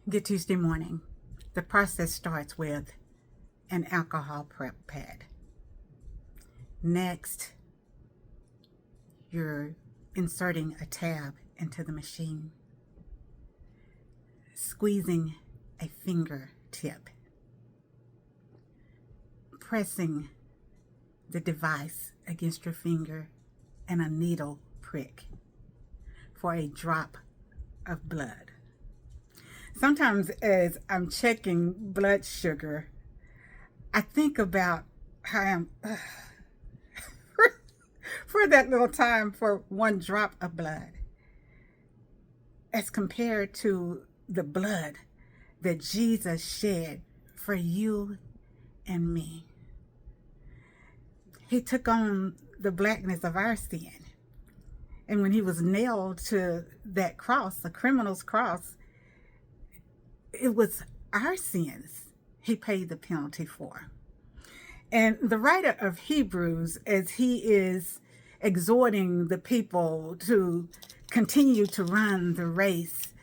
Good Tuesday morning. The process starts with an alcohol prep pad. Next, you're inserting a tab into the machine, squeezing a fingertip, pressing the device against your finger, and a needle prick for a drop of blood. Sometimes as I'm checking blood sugar, I think about how I'm for that little time for one drop of blood as compared to the blood that Jesus shed for you and me. He took on the blackness of our sin. And when he was nailed to that cross, a criminal's cross, it was our sins he paid the penalty for. And the writer of Hebrews, as he is exhorting the people to continue to run the race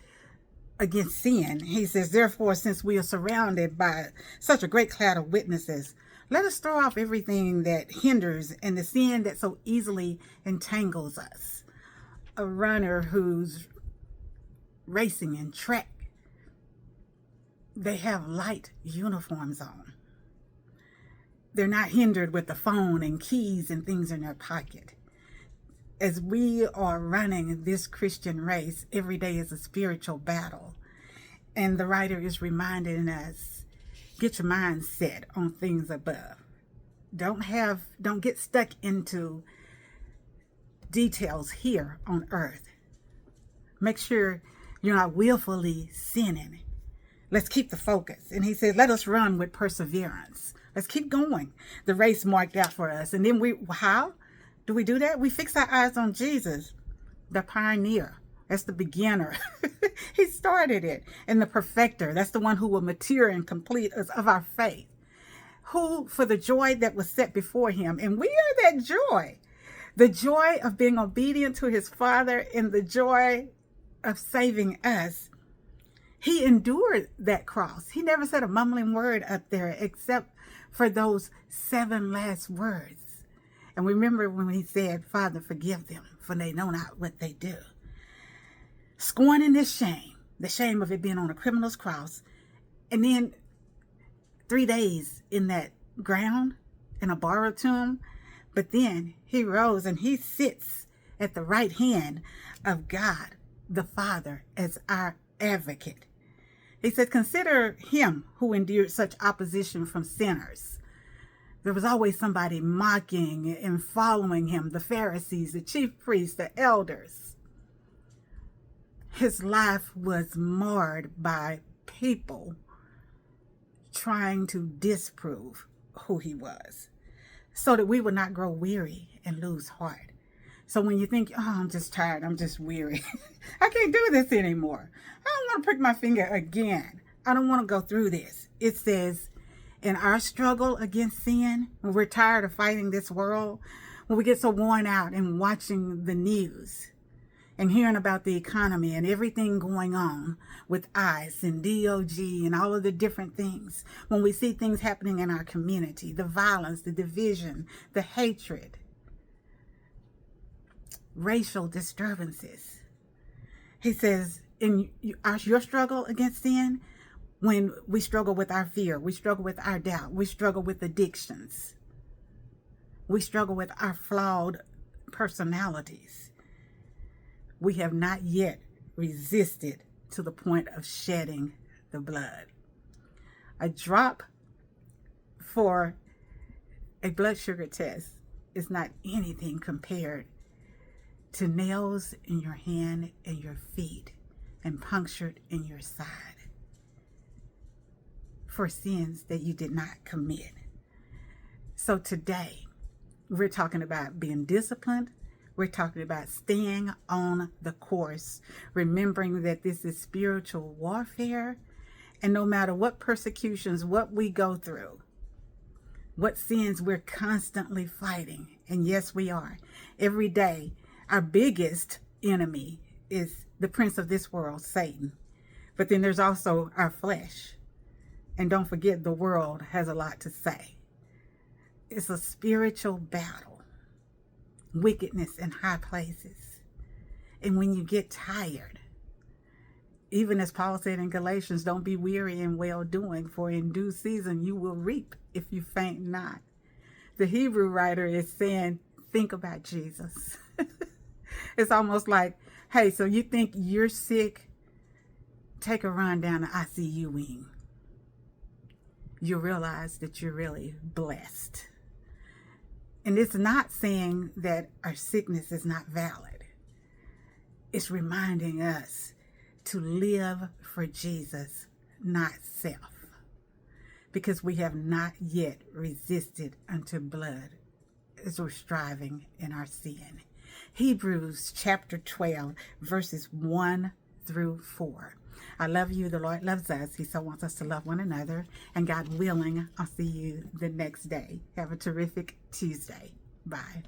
against sin, he says, therefore, since we are surrounded by such a great cloud of witnesses, let us throw off everything that hinders and the sin that so easily entangles us. A runner who's racing in track, they have light uniforms on. They're not hindered with the phone and keys and things in their pocket. As we are running this Christian race, every day is a spiritual battle. And the writer is reminding us, get your mind set on things above. Don't get stuck into details here on earth. Make sure you're not willfully sinning. Let's keep the focus. And he says, let us run with perseverance. Let's keep going. The race marked out for us. And then how do we do that? We fix our eyes on Jesus, the pioneer. That's the beginner. He started it. And the perfecter. That's the one who will mature and complete us of our faith. Who, for the joy that was set before him. And we are that joy. The joy of being obedient to his Father and the joy of saving us. He endured that cross. He never said a mumbling word up there except for those 7 last words. And remember when he said, Father, forgive them, for they know not what they do. Scorning this shame, the shame of it being on a criminal's cross. And then 3 days in that ground, in a borrowed tomb. But then he rose and he sits at the right hand of God, the Father, as our advocate. He said, consider him who endured such opposition from sinners. There was always somebody mocking and following him, the Pharisees, the chief priests, the elders. His life was marred by people trying to disprove who he was, so that we would not grow weary and lose heart. So when you think, oh, I'm just tired, I'm just weary, I can't do this anymore. I don't want to prick my finger again. I don't want to go through this. It says, in our struggle against sin, when we're tired of fighting this world, when we get so worn out and watching the news and hearing about the economy and everything going on with ICE and DOJ and all of the different things, when we see things happening in our community, the violence, the division, the hatred, racial disturbances. He says, in your struggle against sin, when we struggle with our fear, we struggle with our doubt, we struggle with addictions, we struggle with our flawed personalities, we have not yet resisted to the point of shedding the blood. A drop for a blood sugar test is not anything compared to nails in your hand and your feet and punctured in your side for sins that you did not commit. So today, we're talking about being disciplined. We're talking about staying on the course, remembering that this is spiritual warfare. And no matter what persecutions, what we go through, what sins we're constantly fighting, and yes, we are, every day, our biggest enemy is the prince of this world, Satan. But then there's also our flesh. And don't forget, the world has a lot to say. It's a spiritual battle, wickedness in high places. And when you get tired, even as Paul said in Galatians, don't be weary in well-doing, for in due season you will reap if you faint not. The Hebrew writer is saying, think about Jesus. It's almost like, hey, so you think you're sick? Take a run down the ICU wing. You realize that you're really blessed. And it's not saying that our sickness is not valid. It's reminding us to live for Jesus, not self, because we have not yet resisted unto blood as we're striving in our sin. Hebrews chapter 12, verses 1 through 4. I love you. The Lord loves us. He so wants us to love one another. And God willing, I'll see you the next day. Have a terrific Tuesday. Bye.